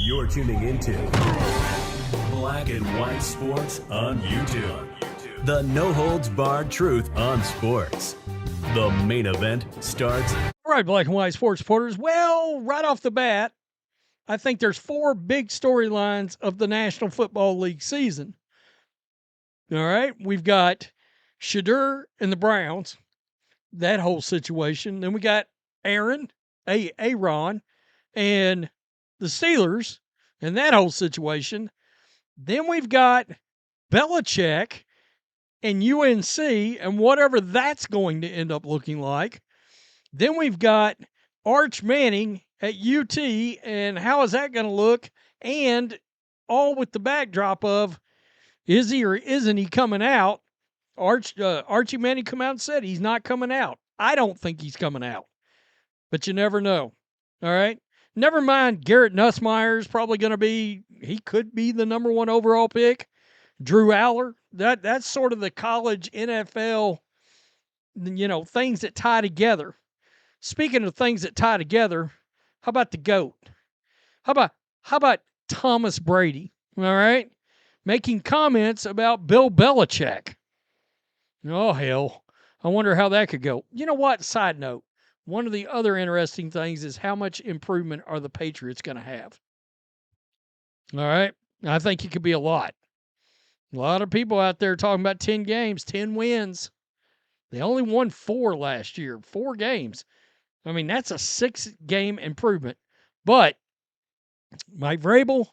You're tuning into Black and White Sports on YouTube. The no-holds-barred truth on sports. The main event starts. All right, Black and White Sports supporters. Well, right off the bat, I think there's four big storylines of the National Football League season. All right, we've got Shadur and the Browns, that whole situation. Then we got Aaron, and the Steelers, and that whole situation. Then we've got Belichick and UNC and whatever that's going to end up looking like. Then we've got Arch Manning at UT, and how is that going to look? And all with the backdrop of, is he or isn't he coming out? Archie Manning come out and said he's not coming out. I don't think he's coming out, but you never know. All right? Never mind, Garrett Nussmeier's probably going to be, he could be the number one overall pick. Drew Aller, that's sort of the college NFL, things that tie together. Speaking of things that tie together, how about the GOAT? How about Thomas Brady? All right? Making comments about Bill Belichick. Oh, hell. I wonder how that could go. You know what? Side note. One of the other interesting things is how much improvement are the Patriots going to have? All right? I think it could be a lot. A lot of people out there talking about 10 games, 10 wins. They only won 4 last year, 4 games. I mean, that's a 6-game improvement. But Mike Vrabel,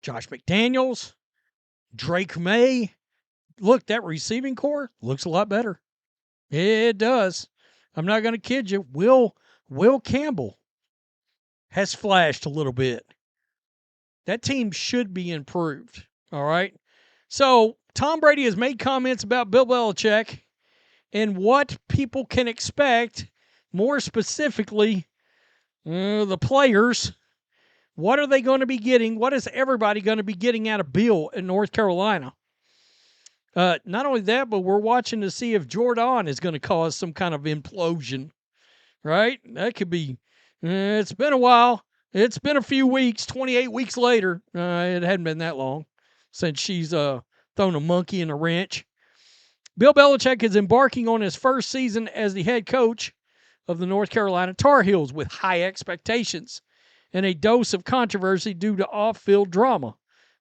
Josh McDaniels, Drake May, look, that receiving core looks a lot better. It does. I'm not going to kid you. Will Campbell has flashed a little bit. That team should be improved. All right. So Tom Brady has made comments about Bill Belichick and what people can expect, more specifically, the players. What are they going to be getting? What is everybody going to be getting out of Bill in North Carolina? Not only that, but we're watching to see if Jordon is going to cause some kind of implosion, right? That could be, it's been a while. It's been a few weeks, 28 weeks later. It hadn't been that long since she's thrown a monkey in a wrench. Bill Belichick is embarking on his first season as the head coach of the North Carolina Tar Heels with high expectations and a dose of controversy due to off-field drama.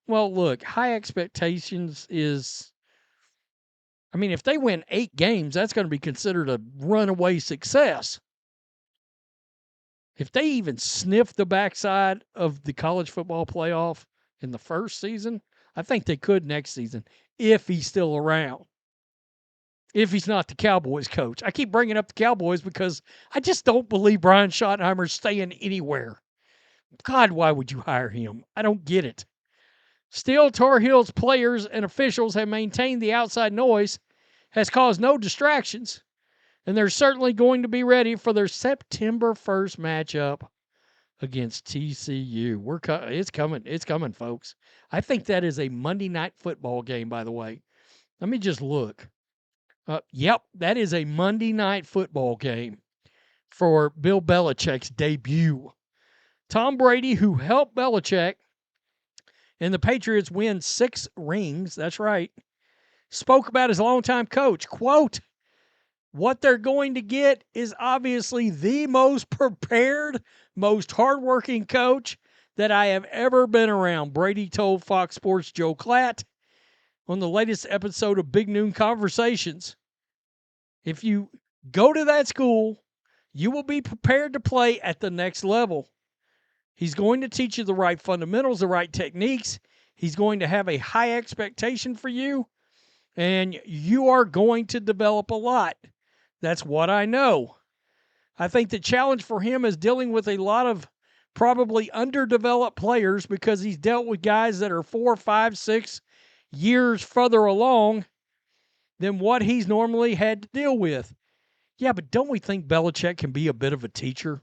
Well, look, high expectations is, I mean, if they win 8 games, that's going to be considered a runaway success. If they even sniff the backside of the college football playoff in the first season, I think they could next season if he's still around. If he's not the Cowboys coach. I keep bringing up the Cowboys because I just don't believe Brian Schottenheimer's staying anywhere. God, why would you hire him? I don't get it. Still, Tar Heels players and officials have maintained the outside noise has caused no distractions, and they're certainly going to be ready for their September 1st matchup against TCU. It's coming, folks. I think that is a Monday Night Football game, by the way. Let me just look. Yep, that is a Monday Night Football game for Bill Belichick's debut. Tom Brady, who helped Belichick and the Patriots win 6 rings, that's right, spoke about his longtime coach. Quote, what they're going to get is obviously the most prepared, most hardworking coach that I have ever been around, Brady told Fox Sports' Joe Klatt on the latest episode of Big Noon Conversations. If you go to that school, you will be prepared to play at the next level. He's going to teach you the right fundamentals, the right techniques. He's going to have a high expectation for you, and you are going to develop a lot. That's what I know. I think the challenge for him is dealing with a lot of probably underdeveloped players because he's dealt with guys that are 4, 5, 6 years further along than what he's normally had to deal with. Yeah, but don't we think Belichick can be a bit of a teacher?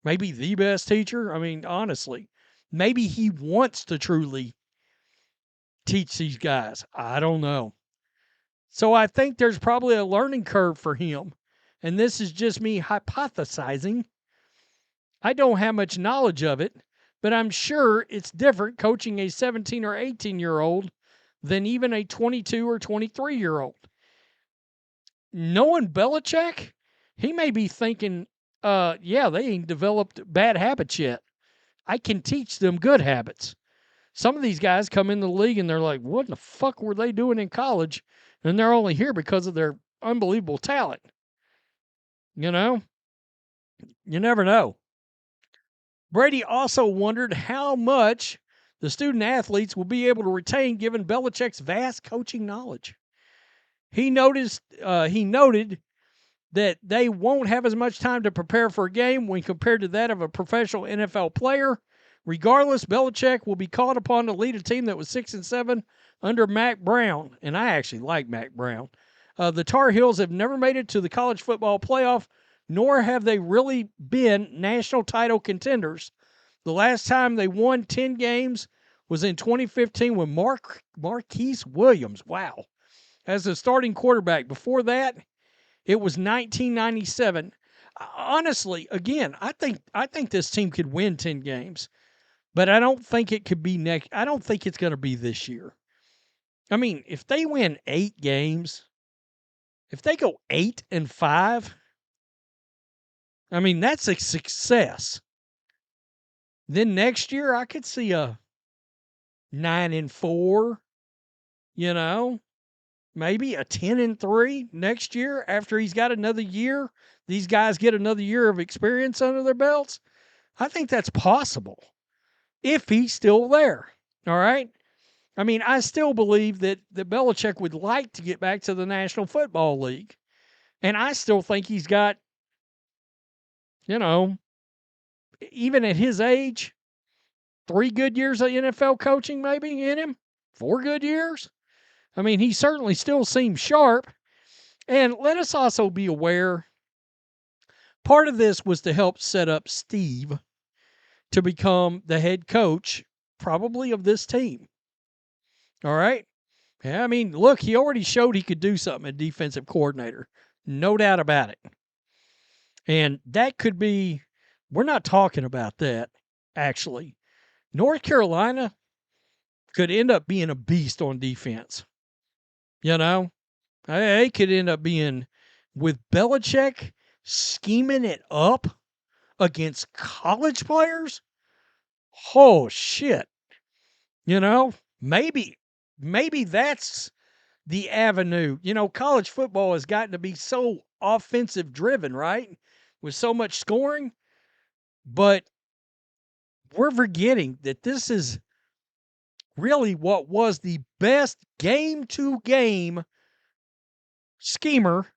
Maybe the best teacher? I mean, honestly, maybe he wants to truly teach these guys. I don't know. So I think there's probably a learning curve for him. And this is just me hypothesizing. I don't have much knowledge of it, but I'm sure it's different coaching a 17 or 18-year-old than even a 22 or 23-year-old. Knowing Belichick, he may be thinking, yeah, they ain't developed bad habits yet. I can teach them good habits. Some of these guys come in the league and they're like, what in the fuck were they doing in college? And they're only here because of their unbelievable talent. You know, you never know. Brady also wondered how much the student athletes will be able to retain given Belichick's vast coaching knowledge. He noted that they won't have as much time to prepare for a game when compared to that of a professional NFL player. Regardless, Belichick will be called upon to lead a team that was 6-7 under Mac Brown, and I actually like Mac Brown. The Tar Heels have never made it to the college football playoff, nor have they really been national title contenders. The last time they won 10 games was in 2015 with Marquise Williams, wow, as the starting quarterback. Before that, it was 1997. Honestly, again, I think this team could win 10 games, but I don't think it could be next. I don't think it's going to be this year. I mean, if they win 8 games, if they go 8-5, I mean, that's a success. Then next year, I could see a 9-4, you know, maybe a 10-3 next year after he's got another year. These guys get another year of experience under their belts. I think that's possible if he's still there. All right. I mean, I still believe that Belichick would like to get back to the National Football League. And I still think he's got, you know, even at his age, 3 good years of NFL coaching maybe in him, 4 good years. I mean, he certainly still seems sharp. And let us also be aware, part of this was to help set up Steve to become the head coach, probably of this team. All right? Yeah, I mean, look, he already showed he could do something as defensive coordinator. No doubt about it. And that could be, we're not talking about that, actually. North Carolina could end up being a beast on defense. You know, they could end up being, with Belichick scheming it up against college players. Oh, shit. You know, maybe that's the avenue. You know, college football has gotten to be so offensive driven, right? With so much scoring. But we're forgetting that this is really what was the best game-to-game schemer,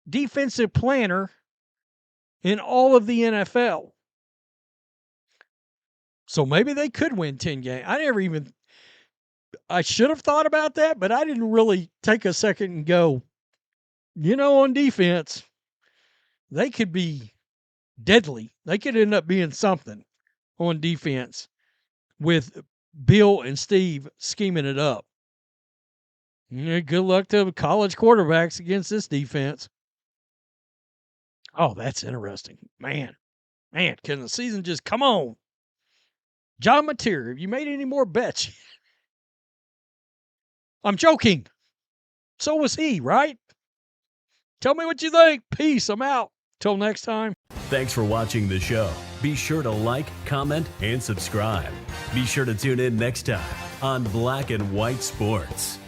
defensive planner in all of the NFL. So maybe they could win 10 games. I should have thought about that, but I didn't really take a second and go, you know, on defense, they could be deadly. They could end up being something on defense with Bill and Steve scheming it up. Yeah, good luck to college quarterbacks against this defense. Oh, that's interesting. Man, can the season just come on? John Mateer, have you made any more bets? I'm joking. So was he, right? Tell me what you think. Peace. I'm out. Till next time. Thanks for watching the show. Be sure to like, comment, and subscribe. Be sure to tune in next time on Black and White Sports.